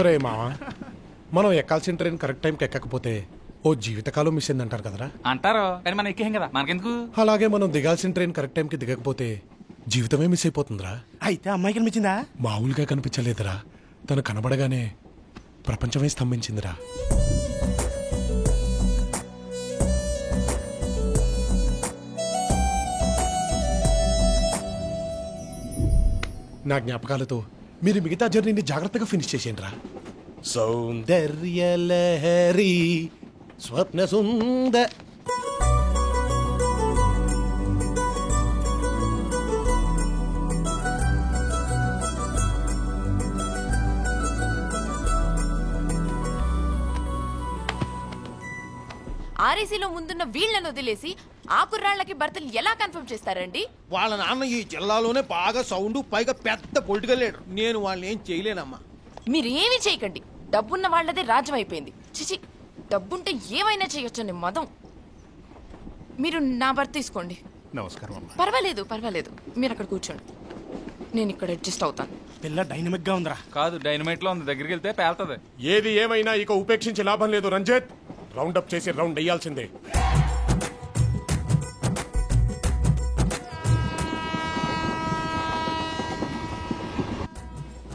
రే మావా, మనం ఎక్కాల్సిన train correct టైంకి ఎక్కకపోతే ఓ జీవితకాలం మిస్ అయింది అంటారు కదరా. అంటారు కానీ మనం ఎక్కేం కదా, మనకెందుకు? అలాగే మనం దిగాల్సిన ట్రైన్ కరెక్ట్ టైంకి దిగకపోతే జీవితమే మిస్ అయిపోతుందిరా. అయితే అమ్మాయి కనిపించిందా? మామూలుగా కనిపించలేదురా, తను కనబడగానే ప్రపంచమే స్తంభించిందిరా. నా జ్ఞాపకాలతో మీరు మిగతా జర్నీని జాగ్రత్తగా ఫినిష్ చేసేయండి రా. సౌందర్యలహరి స్వప్న సుందర. ఆర్ఏసీలో ముందున్న వీళ్లను వదిలేసి ఆ కుర్రాళ్ళకి భర్తలు ఎలా కన్ఫర్మ్ చేస్తారండి? వాళ్ళ నాన్న ఈ జిల్లాలోనే బాగా సౌండ్, పైగా పెద్ద పొలిటికల్ లీడర్. నేను వాళ్ళని ఏం చేయలేనమ్మా. మీరు ఏమీ చేయకండి, డబ్బున్న వాళ్ళదే రాజ్యం అయిపోయింది. చిచి, డబ్బుంటే ఏమైనా చేయొచ్చని మదం. మీరు నా భర్త తీసుకోండి. నమస్కారం అమ్మా. పర్వాలేదు పర్వాలేదు, మీరు అక్కడ కూర్చోండి, నేను ఇక్కడ అడ్జస్ట్ అవుతాను. పిల్ల డైనమిక్ గా ఉందిరా. కాదు, డైనమైట్ లో ఉంది, దగ్గరికి వెళ్తే పేలుతుంది. ఏది ఏమైనా ఇక ఉపేక్షించే లాభం లేదు రంజిత్. రౌండ్ అప్ చేసి రౌండ్ వేయాల్సిందే.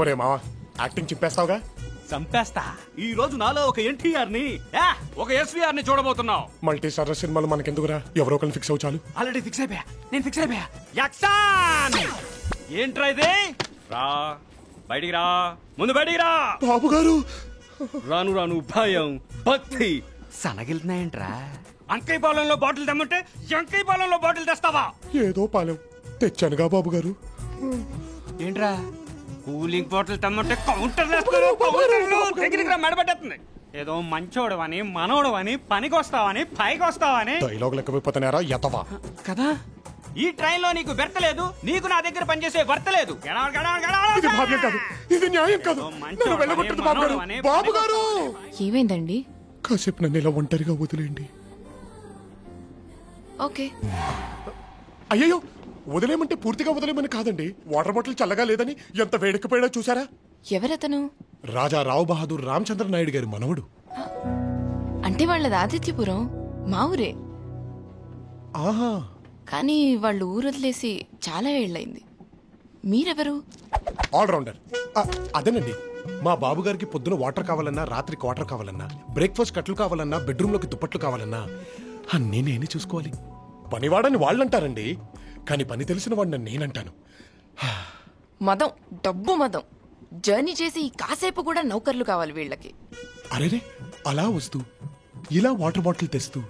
ఒరే మావా, యాక్టింగ్ చింపేస్తావుగా? చంపేస్తా. ఈ రోజు నాలో ఒక ఎన్టీఆర్ ని, ఒక ఎస్వీఆర్ ని చూడబోతున్నావు. మల్టీ స్టార్ సినిమాలు మనకెందుకురా, ఎవరో ఒకరిని ఫిక్స్ అవు చాలు. ఆల్రెడీ ఫిక్స్ అయిపోయా, నేను ఫిక్స్ అయిపోయా. యాక్షన్! ఏంట్రా ఇది? రా బయటికి రా, ముందు బయటికి రా. బాబు గారు, రాను రాను భయం భక్తి సనగిలుతున్నాయంట్రా. అంకయ్య పాలెంలో బాటిల్ తెమ్మంటే ఎంకయ్య పాలెంలో బాటిల్ తెస్తావా? ఏదో పాలెం తెచ్చానుగా బాబు గారు. ఏంట్రా కూలింగ్ బాటిల్ తెమ్మంటే కౌంటర్ దగ్గరికి రా, మెడబెట్టేస్తుంది. ఏదో మంచోడవని మనోడవని పనికి వస్తావని పైకి వస్తావని డైలాగ్ లెక్క పోతున్నారా ఎతవా కదా. ఈ ట్రైన్ లో నీకు బెర్తలేదు, నీకు నా దగ్గర పనిచేసే వర్తలేదు. ఇది భావ్యం కాదు, ఇది న్యాయం కాదు. నన్ను వెళ్ళగొట్టదు బాబు గారు. బాబు గారు, ఏమైందండి? కాసేపు నన్ను ఇలా ఒంటరిగా వదిలేండి. ఓకే. అయ్యో, వదిలేమంటే పూర్తిగా వదిలేమని కాదండి. వాటర్ బాటిల్ చల్లగా లేదని ఎంత వేడెక్కిపోయాడో చూసారా? ఎవరతను? రాజా రావు బహదూర్ రామచంద్ర నాయుడు గారి మనవడు. అంటే వాళ్ళది ఆదిత్యపురం, మా ఊరే. ఆహా, కానీ వాళ్ళు ఊరు వదిలేసి చాలా ఏళ్ళైంది. మీరెవరు? ఆల్రౌండర్. అదేనండి, మా బాబు గారికి పొద్దున వాటర్ కావాలన్నా, రాత్రి క్వార్టర్ కావాలన్నా, బ్రేక్ఫాస్ట్ కట్లు కావాలన్నా, బెడ్రూమ్ లోకి దుప్పట్లు కావాలన్నా అన్నీ నేనే చూసుకోవాలి. పనివాడని వాళ్ళంటారండి, కానీ పని తెలిసిన వాడిని నేనంటాను. మదం, డబ్బు మదం. జర్నీ చేసి కాసేపు కూడా నౌకర్లు కావాలి వీళ్ళకి. అరేరే, అలా వస్తూ ఇలా వాటర్ బాటిల్ తెస్తూ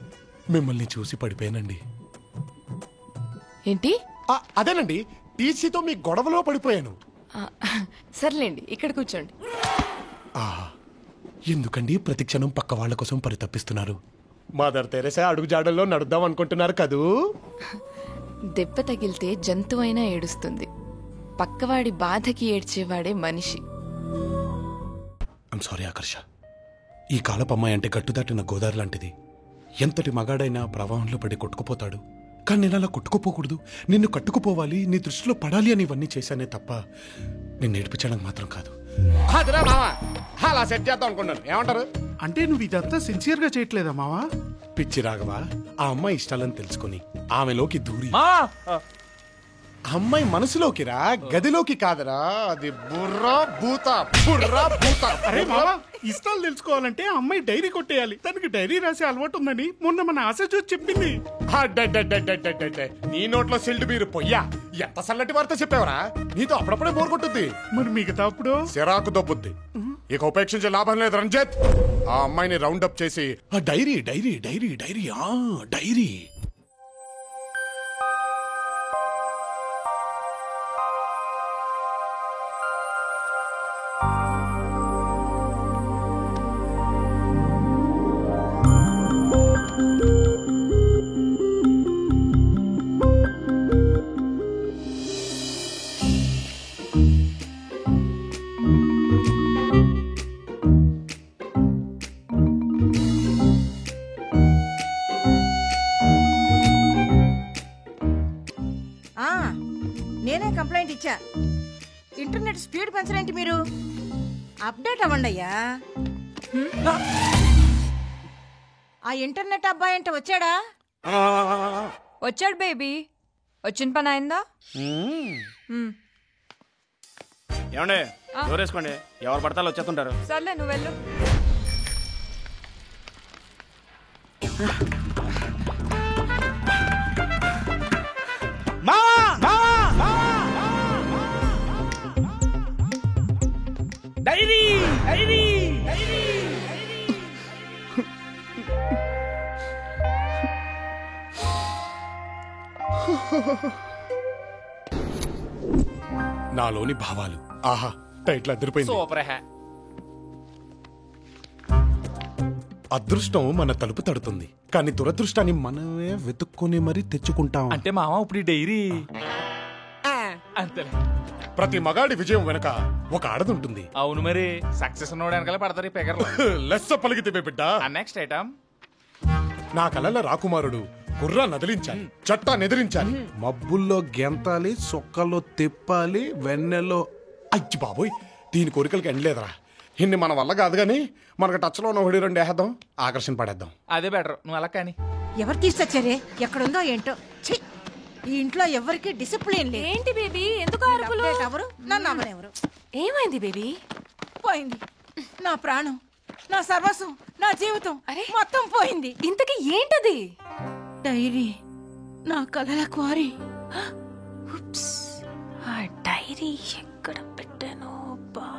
మిమ్మల్ని చూసి పడిపోయానండి. ఏంటి? అదేనండి, టీసీతో మీ గొడవలో పడిపోయాను. సర్లేండి, ఇక్కడ కూర్చోండి. ఎందుకండి ప్రతి క్షణం పక్క వాళ్ళ కోసం పరితపిస్తున్నారు? మదర్ తెరెసా అడుగు జాడల్లో నడుద్దాం అనుకుంటున్నారు కదూ? దెబ్బ తగిలితే జంతువైనా ఏడుస్తుంది, పక్కవాడి బాధకి ఏడ్చేవాడే మనిషి. ఐమ్ సారీ ఆకర్ష, ఈ కాలపు అమ్మాయి అంటే గట్టుదాటిన గోదావరి లాంటిది. ఎంతటి మగాడైనా ప్రవాహంలో పడి కొట్టుకుపోతాడు. కానీ నేను అలా కొట్టుకుపోకూడదు, నిన్ను కట్టుకుపోవాలి, నీ దృష్టిలో పడాలి అని ఇవన్నీ చేశానే తప్ప నిన్ను ఏడిపించడానికి మాత్రం కాదు. అలా సెట్ చేద్దాం అనుకున్నాను, ఏమంటారు? అంటే నువ్వు ఇదంతా సిన్సియర్ గా చేయట్లేదా మావా? పిచ్చి రాఘవా, ఆ అమ్మాయి ఇష్టాలని తెలుసుకుని ఆమెలోకి దూరి అమ్మాయి మనసులోకి రా, గదిలోకి కాదరా. అది బుర్రా భూత, బుర్రా భూత. అరే మావా, ఇష్టాలు తెలుసుకోవాలంటే అమ్మాయి డైరీ కొట్టేయాలి. తనకి డైరీ రాసే అలవాటు ఉందని మొన్న మన ఆశ చూసి చెప్పింది. నీ నోట్లో సిల్డ్ మీరు పొయ్యా, ఎంత సల్లటి వార్త చెప్పావరా? నీతో అప్పుడప్పుడే బోర్ కొట్టుద్ది, మరి మిగతా అప్పుడు సిరాకు దొబ్బుద్ది. ఇక ఉపేక్షించే లాభం లేదు రంజిత్. ఆ అమ్మాయిని రౌండ్ అప్ చేసి diary diary diary diary diary నేనే కంప్లైంట్ ఇచ్చా. ఇంటర్నెట్ స్పీడ్ పెంచరేంటి మీరు? అప్డేట్ అవ్వండి అయ్యా. ఆ ఇంటర్నెట్ అబ్బాయి అంటే వచ్చాడా? వచ్చాడు బేబీ. వచ్చిన పని అయిందా? ఏమండే డోరేసుకోండి, ఎవరు పడతాలో వచ్చేస్తుంటారు. సర్లే నువ్వు వెళ్ళు. డైరీ డైరీ నాలోని భావాలు ఆహా టైట్లు అదిరిపోయింది. సూపర్ హే. అదృష్టం మన తలుపు తడుతుంది, కానీ దురదృష్టాన్ని మనమే వెతుక్కుని మరీ తెచ్చుకుంటాం. అంటే మామ ఇప్పుడు ఈ డైరీ అంతేలే. ప్రతి మగాడి విజయం వెనక ఒక ఆడదుంటుంది. అవును మరి సక్సెస్ ఉన్నోడు వెనకాల పడతారు ఈ పెగర్లు. లెస్స పలికితే బిడ్డ. Next item. నా కలల రాకుమారుడు కుర్రా నదిలించాలి, చట్టా నెదిరించాలి, మబ్బుల్లో గెంతాలి, సొక్కల్లో తిప్పాలి, వెన్నెల్లో. అయ్యి బాబోయ్, దీని కోరికలకి ఎండలేదురా. ఇన్ని మన వల్ల కాదు గాని మనకు టచ్లో ఉన్న ఒకటి రెండు వేద్దాం, ఆకర్షణ పడేద్దాం. అదే బెటర్, నువ్వు అలా కానీ. ఎవరు తీసుకొచ్చారే? ఎక్కడుందో ఏంటో. ఛీ! ఈ ఇంట్లో ఎవరికి డిసిప్లిన్ లేదు. ఏంటి బేబీ ఎందుకు అరుపులు? అప్డేట్ ఎవరు? నన్ను అమ్మనెవరు? ఏమైంది బేబీ? పోయింది నా ప్రాణం, నా సర్వస్వం, నా జీవితం మొత్తం పోయింది. ఇంతకీ ఏంటది? డైరీ, నా కలల క్వారీ. ఉప్స్, ఆ డైరీ ఎక్కడ పెట్టాను? బా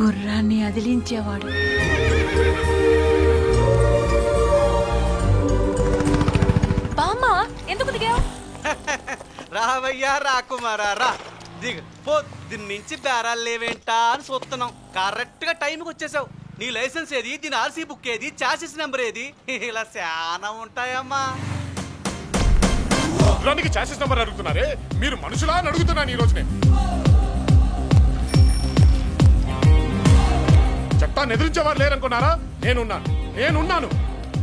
గుర్రాన్ని అదిలించేవాడు. బామ్మా ఎందుకు దిగావు? రావయ్యా రాకుమారా రా దిగు. పొద్దున్నుంచి బేరాలు లేవేంటా అని చూస్తున్నాం. కరెక్ట్ గా టైంకి వచ్చేసావు. నీ లైసెన్స్ ఏది, దీని ఆర్సీ బుక్ ఏది, చాసిస్ నెంబర్ ఏది, ఇలా చాలా ఉంటాయమ్మా. గుర్రానికి చాసిస్ నెంబర్ అడుగుతున్నారే, మీరు మనుషులా అని అడుగుతున్నాను ఈ రోజునే. చట్టాన్ని ఎదిరించేవారు లేరనుకున్నారా? నేనున్నాను.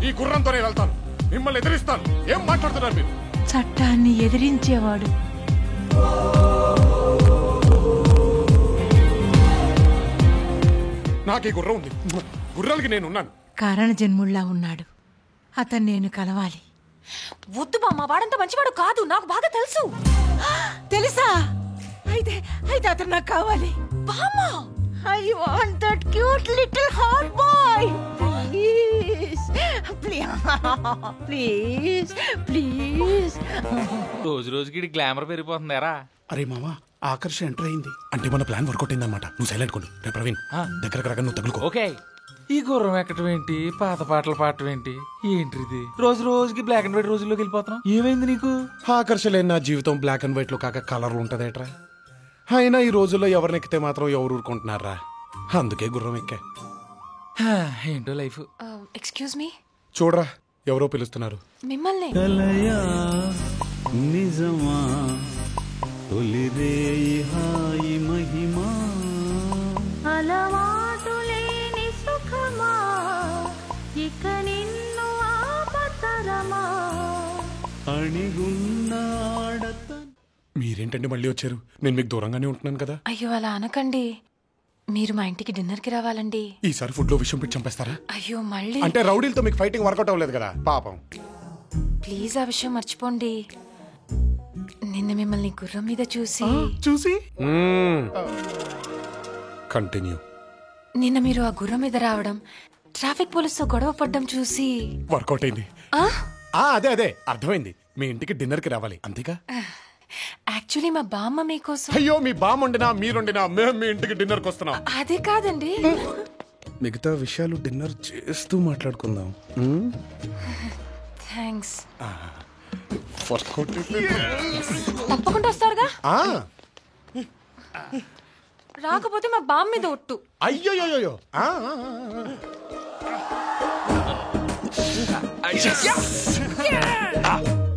ఈ గుర్రంతోనే వెళ్తాను, మిమ్మల్ని ఎదిరిస్తాను. ఏం మాట్లాడుతున్నారు మీరు? చట్టాన్ని ఎదిరించేవాడు. నాకు ఈ గుర్రం ఉంది, గుర్రాలకి నేనున్నాను. కారణ జన్ముళ్ళా ఉన్నాడు. అతను నేను కలవాలి. వద్దు బామ్మ, వాడంత మంచివాడు కాదు, నాకు బాగా తెలుసు. తెలుసా? అయితే అతను నాకు కావాలి. బామ్మ, I want that cute little hot boy. Please. రోజు రోజుకి గ్లామర్ పెరిగిపోతుంది ఎరా. అరే మామా, ఆకర్షణ ఎంటర్ అయింది అంటే మన ప్లాన్ వర్కౌట్ అయిందన్నమాట. నువ్వు సైలెంట్ కొండు. రే ప్రవీణ్, దగ్గరకు రాగా నువ్వు తగులుకో. ఓకే. ఈ గుర్రం ఎక్కడం ఏంటి, పాత పాటలు పాడటం ఏంటి, ఏంటిది? రోజు రోజుకి బ్లాక్ అండ్ వైట్ రోజుల్లోకి వెళ్ళిపోతున్నాం. ఏమైంది నీకు? ఆకర్షణ లేని నా జీవితం బ్లాక్ అండ్ వైట్ లో కాక కలర్లు ఉంటదేట్రా. అయినా ఈ రోజుల్లో ఎవరిని ఎక్కితే మాత్రం ఎవరు ఊరుకుంటున్నారా? అందుకే గుర్రం ఎక్కా. ఏంటో లైఫ్. Excuse me. చూడరా, ఎవరో పిలుస్తున్నారు. మిమ్మల్ని. నిజమా తొలిరే హాయి మహిమా అలవాటు లేని సుఖమా ఇక నిన్ను ఆపతరమా అణిగున్న ఆడత. మీరేంటండి మళ్ళీ వచ్చారు? నేను మీకు దూరంగానే ఉంటున్నాను కదా. అయ్యో అలా అనకండి, మీరు మా ఇంటికి డిన్నర్ కి రావాలండి. ఈసారి ఫుడ్ లో విషయం పెట్టి చంపేస్తారా? అయ్యో మళ్ళీ అంటే రౌడీలతో మీకు ఫైటింగ్ వర్కౌట్ అవ్వలేదు కదా పాపం. ప్లీజ్ ఆ విషయం మర్చిపోండి. నిన్న మిమ్మల్ని గుర్రం మీద చూసి కంటిన్యూ. నిన్న మీరు ఆ గుర్రం మీద రావడం, ట్రాఫిక్ పోలీసుతో గొడవ పడ్డం చూసి వర్కౌట్ అయింది. అదే అర్థమైంది. మీ ఇంటికి డిన్నర్ కి రావాలి అంతేగా? యాక్చువల్లీ మా బామ్మ మీకోసం. అయ్యో, మీ బామ్మ వండినా మీరుండినా మేము మీ ఇంటికి డిన్నర్ కి వస్తున్నాం. అదే కాదండి, మిగతా విషయాలు డిన్నర్ చేస్తూ మాట్లాడుకుందాం. థ్యాంక్స్. వర్కౌట్ తప్పకుండా వస్తారుగా? రాకపోతే మా బామ్మ మీద ఒట్టు. అయ్యోయ్యో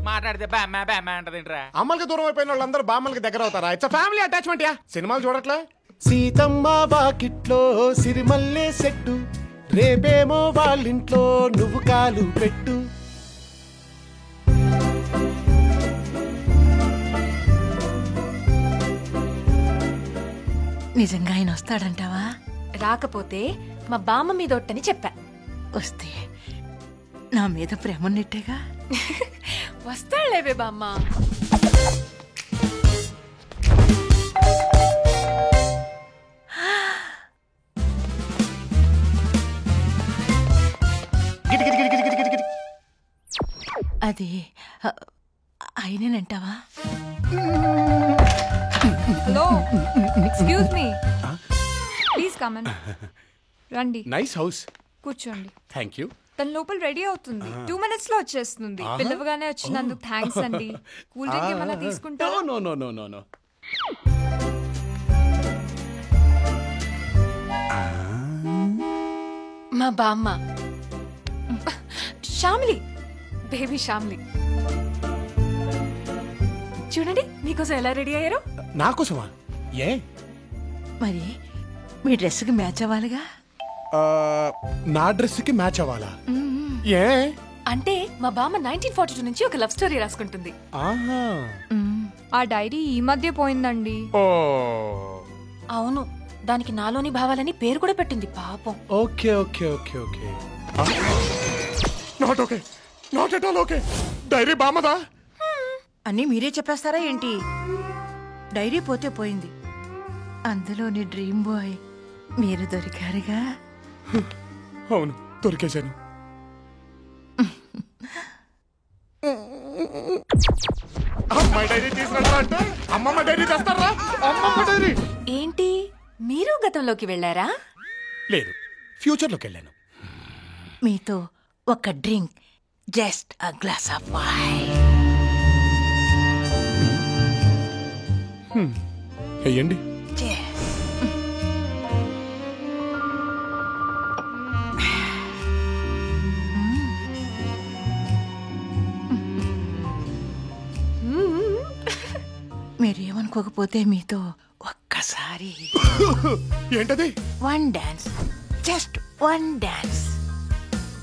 మాట్లాడితే బామ్మ బామ్మ అంటదేంట్రా? అమ్మలకి దూరం అయిపోయిన వాళ్ళందరూ బామ్మలకి దగ్గర అవుతారా? It's family attachment yeah. సినిమాలు చూడట్లే? సీతమ్మ వాకిట్లో సిరిమల్లే సెట్టు, రేపేమో వాళ్ళింట్లో నువ్వు కాలు పెట్టు. నిజంగా ఆయన వస్తాడంటావా? రాకపోతే మా బామ్మ మీద ఒట్టని చెప్పా. వస్తే నా మీద ప్రేమ నెట్టేగా. వస్తాడులేవే బామ్మ. అది ఆయనేనంటావా? Hello, excuse me, please come in. రండి, నైస్ హౌస్. కూర్చోండి. Thank you. తన లోపల రెడీ అవుతుంది. 2 minutes లో వచ్చేస్తుంది. పిల్లవగానే వచ్చినందుకు థ్యాంక్స్ అండి. కూల్ డ్రింక్ ఏమైనా తీసుకుంటారా? No no no no no. మా బామ్మ శ్యామ్లి, బేబీ శ్యామ్లి. చూడండి మీకోసం ఎలా రెడీ అయ్యారు. నాకోసమా? ఏ? మరి మీ డ్రెస్కి మ్యాచ్ అవ్వాలిగా. నా డ్రెస్కి మ్యాచ్ అవ్వాలా? ఏ? అంటే మా బామ్మ 1942 నుంచి ఒక లవ్ స్టోరీ రాసుకుంటుంది. ఆహా. ఆ డైరీ ఈ మధ్య పోయిందండి. ఓ అవును, దానికి నాలోని భావాలని పేరు కూడా పెట్టింది పాపం. Okay okay okay okay. Not okay, not at all okay. Diary బామ్మదా? అన్నీ మీరే చెప్పేస్తారా ఏంటి? డైరీ పోతే పోయింది, అందులోని డ్రీమ్ బాయ్ మీరు దొరికారుగా. అవును, దొరికేశాను. అమ్మాయి డైరీ తీసుకురా అంటే అమ్మమ్మ డైరీ తెస్తారా? అమ్మమ్మ డైరీ ఏంటి, మీరు గతంలోకి వెళ్ళారా? లేదు, ఫ్యూచర్లోకి వెళ్ళాను. మీతో ఒక drink, just a glass of wine. వెయ్యండి. మీరేమనుకోకపోతే మీతో ఒక్కసారి ఏంటది? 1 డాన్స్, జస్ట్ 1 డాన్స్.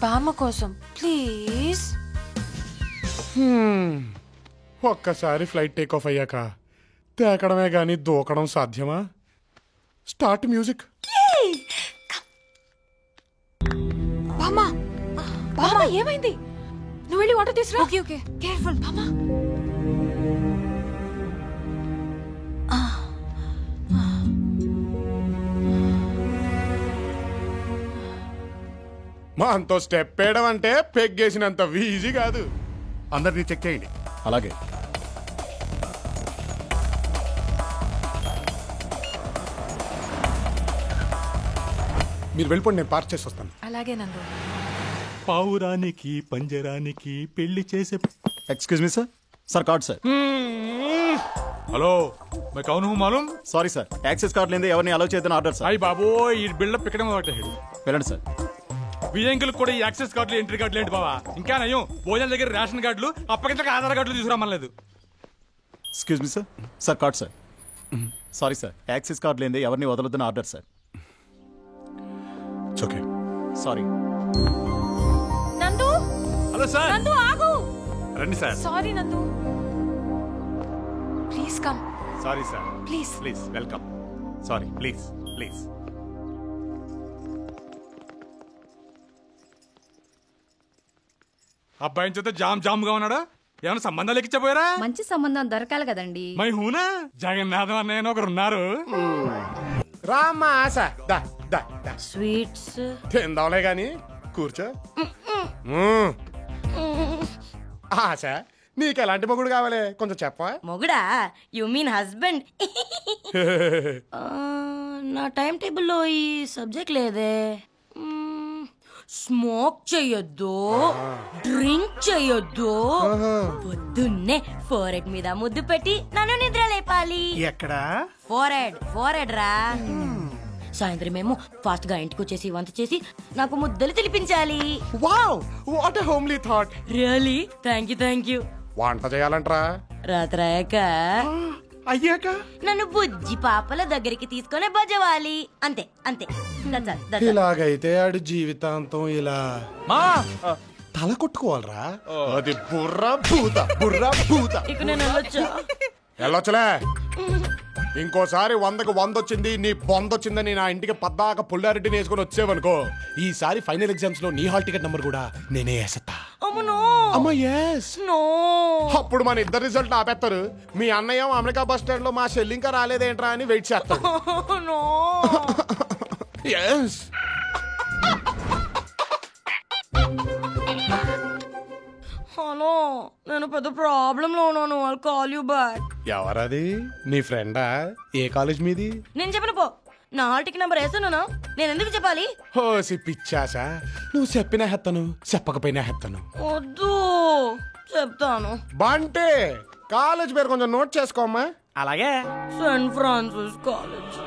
బామ్మ కోసం ప్లీజ్. ఒక్కసారి ఫ్లైట్ టేక్ ఆఫ్ అయ్యాక తేకడమే గాని దూకడం సాధ్యమా? Start music. బామ్మ, బామ్మ ఏమైంది? నువ్వు వెళ్ళి వాటర్ తీసురా. ఓకే ఓకే, కేర్ఫుల్ బామ్మ. మా అంతో స్టెప్ వేయడం అంటే పెగ్గేసినంత ఈజీ కాదు. అందరినీ చెక్ చేయండి. అలాగే. మీరు వెళ్ళిపోండి, నేను పార్క్ చేసి వస్తాను. అలాగే నందు. పావురానికి పంజరానికి పెళ్లి చేసే. Excuse me sir, sir card sir. Hello, मैं कौन हूँ मालूम? సారీ సార్, యాక్సెస్ కార్డ్ లేదే ఎవరిని అలౌ చేయదని ఆర్డర్ సార్. అయ్యి బాబో, ఈ బిల్డప్ ఇక్కడ వెళ్ళండి సార్. బియ్యంకులు కూడా ఈ యాక్సెస్ కార్డులు ఎంట్రీ కార్డులు ఏంటి బావా? ఇంకా నయం, భోజనం దగ్గర రేషన్ కార్డులు, అప్పగింతలకు ఆధార్ కార్డులు తీసుకురామలేదు. Excuse me sir, sir card sir. Sorry sir, access card లేదే ఎవరిని వదలొద్దని order sir. Okay, sorry. Nandu, hello sir. Nandu ఆగు. రండి sir. Sorry Nandu, please come. Sorry sir, please please welcome. Sorry, please please. అబ్బాయిని చూస్తే జామ్ జామ్ గా ఉన్నాడా? ఏమైనా సంబంధాలు ఎక్కించపోయారా? మంచి సంబంధం దొరకాలి కదండి. మై హూనా, జగన్నాథం అన్నయ్య ఒకరు ఉన్నారు. రామ్మా ఆశ, దా దా దా. స్వీట్స్ తిందాంలే గాని కూర్చో. ఆశ, నీకు ఎలాంటి మొగుడు కావాలి కొంచెం చెప్పవా? మొగుడా? You mean husband? నా టైం టేబుల్లో ఈ సబ్జెక్ట్ లేదే. స్మోక్ చెయ్యొద్దు, డ్రింక్ చెయ్యొద్దు, పొద్దున్నే ఫోరెడ్ మీద ముద్దు పెట్టి నన్ను నిద్ర లేపాలి. ఎక్కడా? ఫోరెడ్ రా. సాయంత్రం మేము ఫాస్ట్ గా ఇంటికి వచ్చేసి వంట చేసి నాకు ముద్దలు తినిపించాలి. Wow, what a homely thought. Really thank you. వంట చేయాలంటరా? రాత్రి అయ్యాక నన్ను బుజ్జి పాపల దగ్గరికి తీసుకొని బజవాలి. అంతే. ఇలాగైతే ఆడు జీవితాంతం ఇలా తల కొట్టుకోవాలరా. అది బుర్ర భూత. ఇక నేను వెళ్ళొచ్చలే. ఇంకోసారి 100కి 100 వచ్చింది, నీ బొందొచ్చిందని నా ఇంటికి పద్దాక పుల్లారెడ్డిని వేసుకొని వచ్చేవనుకో, ఈసారి ఫైనల్ ఎగ్జామ్స్ లో నీ హాల్ టికెట్ నంబర్ కూడా నేనే వేసేస్తా. అప్పుడు మన ఇద్దరు రిజల్ట్ ఆపేస్తారు. మీ అన్నయ్య అమెరికా బస్ స్టాండ్ లో మా షెల్ ఇంకా రాలేదేంట్రా అని వెయిట్ చేస్తాడు. హలో, నేను పెద్ద ప్రాబ్లం లో ఉన్నాను. I'll call you back. ఎవరది? నీ ఫ్రెండా? ఏ కాలేజ్ మీది? నేను చెప్పను పో. నా హాల్ టికెట్ నంబర్ వేస్తున్నానా? నేను ఎందుకు చెప్పాలి? హోసి పిచ్చాసా, నువ్వు చెప్పినా హెత్తను, చెప్పకపోయినా హెత్తను. వద్దు, చెప్తాను. బంటే, కాలేజ్ పేరు కొంచెం నోట్ చేసుకోమ్మా. అలాగే. Saint Francis college.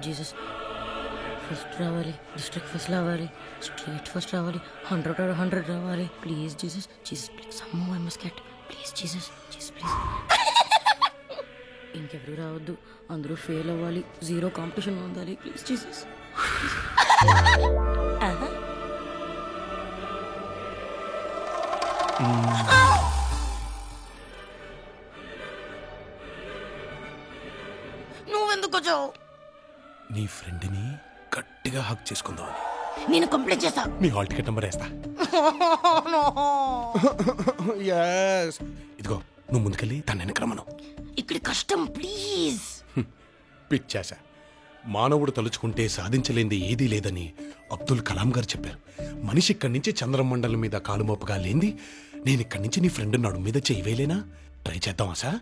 Jesus, first రావాలి, డిస్ట్రిక్ట్ ఫస్ట్ రావాలి, స్ట్రీట్ ఫస్ట్ రావాలి, 100 రావాలి. ప్లీజ్ జీసస్ ప్లీజ్, సమ్మో I must get. Please Jesus please. ఇంకెవరు రావద్దు, అందరూ ఫెయిల్ అవ్వాలి, 0 కాంపిటీషన్ ఉండాలి. Please Jesus. నువ్వెందుకు వచ్చావు? నీ ఫ్రెండ్ని గట్టిగా హక్ చేసుకుందాం. నేను కంప్లైంట్ చేస్తా. నీ హాల్ టికెట్ నెంబర్ వేస్తా. ఇదిగో, నువ్వు ముందుకెళ్ళి తన వెనక రమ్మను. ఇక్కడ కష్టం, ప్లీజ్. పిచ్చాస, మానవుడు తలుచుకుంటే సాధించలేంది ఏదీ లేదని అబ్దుల్ కలాం గారు చెప్పారు. మనిషి ఇక్కడి నుంచి చంద్రమండలం మీద కాలు మోపగా లేంది, నేను ఇక్కడి నుంచి నీ ఫ్రెండ్ నడుము మీద చేయవేలేనా? ట్రై చేద్దామా సార్?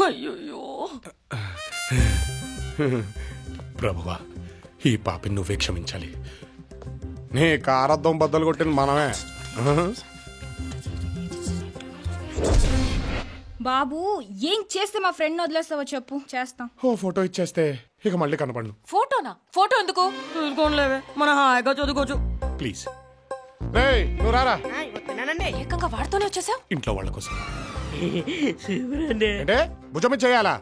అయ్యో ప్రభువా, ఈ పాపిని నువ్వే క్షమించాలి. నీ కారద్దం బద్దలు కొట్టిన మనమే. బాబు, ఏం చేస్తే మా ఫ్రెండ్ వదిలేస్తావో చెప్పు, చేస్తాం. ఓ ఫోటో ఇచ్చేస్తే ఇక మళ్ళీ కనపడను. ఫోటోనా? ఫోటో ఎందుకు? చూసుకోలేవే, మన హాయిగా చదువుకోవచ్చు. ప్లీజ్ నువ్వు రారా. ఏకంగా వాడుతూనే వచ్చేసావు. ఇంట్లో వాళ్ళ కోసం అంటే భుజమి చేయాలా?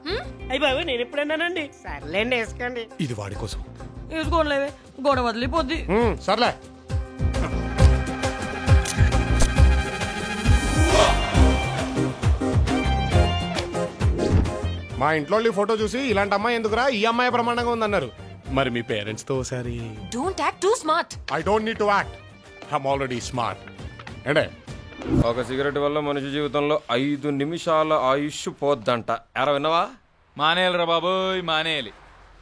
అయ్యి బాబు, నేను ఎప్పుడన్నానండి. సర్లేండి, వేసుకోండి. ఇది వాడి కోసం. వేసుకోలేవే, గొడవ వదిలిపోద్ది. సర్లే. మా ఇంట్లో ఫోటో చూసి ఇలాంటి అమ్మాయి ఎందుకురా, ఈ అమ్మాయి ప్రమాణంగా ఉందన్నారు. మరి మీ పేరెంట్స్ తో ఒకసారి. Don't act two smart. I don't need to act, I'm already smart. అంటే ఒక సిగరెట్ వల్ల మనిషి జీవితంలో 5 నిమిషాల ఆయుష్ పోద్దంట. ఎరా విన్నావా? మానేయాలిరా బాబోయ్, మానేయాలి.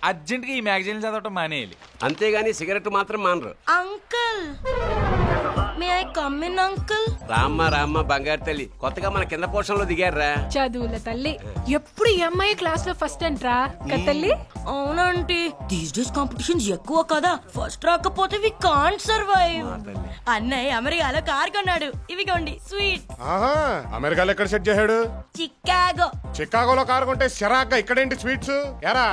అర్జెంట్గా ఈ మ్యాగజైన్ చదవటం మానేయాలి. అంతేగాని సిగరెట్ మాత్రం మానరు. Uncle, may I come in uncle? రామ్మ బంగారు తల్లి, కొత్తగా మన కింద పోర్షన్లో దిగారా. చదువుల తల్లి, ఎప్పుడు ఈ అమ్మాయి క్లాస్ లో ఫస్ట్ అంట్రా తల్లి. అవునంటీ, దీస్ డేస్ కాంపిటీషన్స్ ఎక్కువ కదా, ఫస్ట్ రాకపోతే వి కాంట్ సర్వైవ్. అన్నయ్య అమెరికాలో కార్ కొన్నాడు, ఇవిగోండి స్వీట్. అమెరికాలో ఎక్కడ సెట్ చేశాడు? చికాగోలో కారు కొంటే సిరాగ్గా ఇక్కడేంటి స్వీట్స్? ఎరా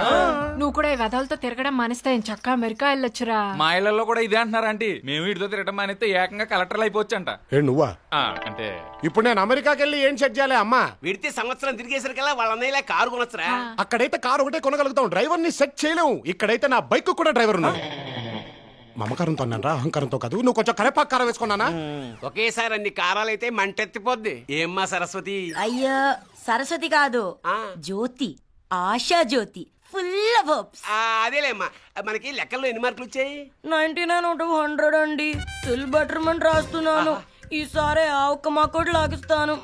నువ్వు కూడా ఈ వెధలతో తిరగడం మానేస్తాయి, చక్క అమెరికా వెళ్ళొచ్చురా. మా ఇళ్లలో కూడా ఇదే అంటున్నారు ఆంటీ. మేము వీటితో తిరగడం మానేస్తే ఏకంగా కలెక్టర్లు అయిపోవచ్చు అంట. నువ్వా? అంటే ఇప్పుడు నేను అమెరికాకి వెళ్ళి ఏం సెట్ చేయాలి అమ్మా? విడితే సంవత్సరం తిరిగేసరికల్లా వాళ్ళ అన్నయ్యలా కారు కొనొచ్చురా. అక్కడైతే కారు ఒకటే కొనగలుగుతాం, డ్రైవర్ ని సెట్ చేయలేము. ఇక్కడైతే నా బైక్ కూడా డ్రైవర్ ఉన్నాడు. మమకారంతో అన్నారా, అహంకారంతో కాదు. నువ్వు కొంచెం కరేపాకు కారం వేసుకున్నానా? ఒకేసారి అన్ని కారాలైతే మంటెత్తిపోద్ది. ఏమ్మా సరస్వతి? అయ్యో సరస్వతి కాదు, జ్యోతి, ఆశా జ్యోతి, ఫుల్ ఆఫ్ హోప్స్. అదేలేమ్మా, మనకి లెక్కల్లో ఎన్ని మార్కులు వచ్చాయి? 99 out of 100 అండి. స్టిల్ బెటర్మెంట్ రాస్తున్నాను. ఈసారి ఆ ఒక్క మార్కోటి లాగిస్తాను.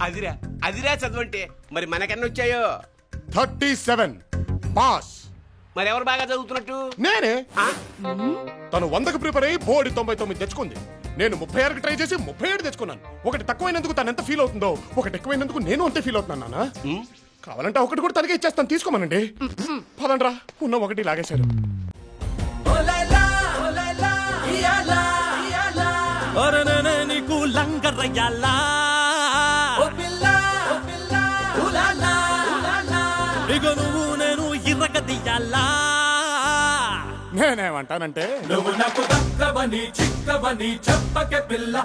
అదిరా చదువు అంటే. మరి మనకెన్ని వచ్చాయో? 37 పాస్. మరి ఎవరు బాగా చదువుతున్నట్టు? నేనే. తను 100కి ప్రిపేర్ అయ్యి బోర్డు 99 తెచ్చుకుంది. నేను 36కి ట్రై చేసి 37 తెచ్చుకున్నాను. ఒకటి తక్కువైనందుకు తను ఎంత ఫీల్ అవుతుందో, ఒకటి ఎక్కువైనందుకు నేను అంతే ఫీల్ అవుతున్నాను నాన్న. కావాలంటే ఒకటి కూడా తనకే ఇచ్చేస్తాను, తీసుకోమనండి. పదండ్రా, ఉన్న ఒకటి లాగేశారు. నీకు లంగరయ్యాలా ఇక నువ్వు నేను ఇరగదీయాలా. నేనేమంటానంటే నువ్వు నాకు దక్కవని చిక్కవని చెప్పకే పిల్ల.